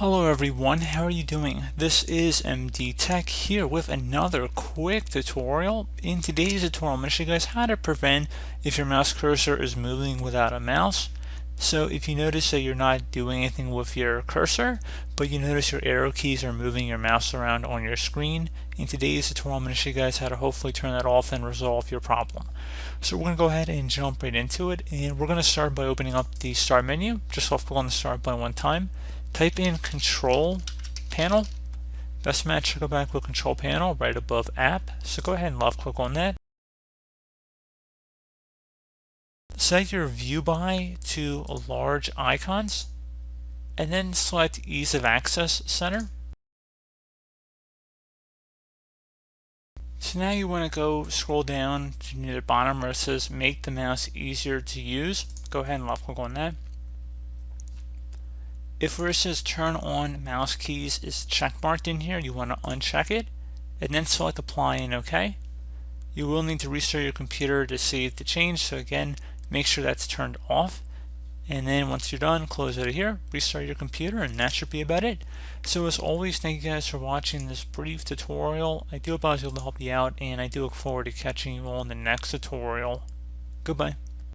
Hello everyone, how are you doing? This is MD Tech here with another quick tutorial. In today's tutorial, I'm going to show you guys how to prevent if your mouse cursor is moving without a mouse. So if you notice that you're not doing anything with your cursor, but you notice your arrow keys are moving your mouse around on your screen, in today's tutorial I'm going to show you guys how to hopefully turn that off and resolve your problem. So we're going to go ahead and jump right into it, and we're going to start by opening up the start menu. Just left click on the start button one time. Type in control panel. Best match to go back with control panel right above app. So go ahead and left click on that. Set your view by to large icons and then select ease of access center. So now you want to go scroll down to near the bottom where it says make the mouse easier to use. Go ahead and left click on that. If where it says turn on mouse keys is checkmarked in here, you want to uncheck it and then select apply and OK. You will need to restart your computer to save the change, so again make sure that's turned off, and then once you're done, close out of here, restart your computer, and that should be about it. So as always, thank you guys for watching this brief tutorial. I do hope I was able to help you out, and I do look forward to catching you all in the next tutorial. Goodbye.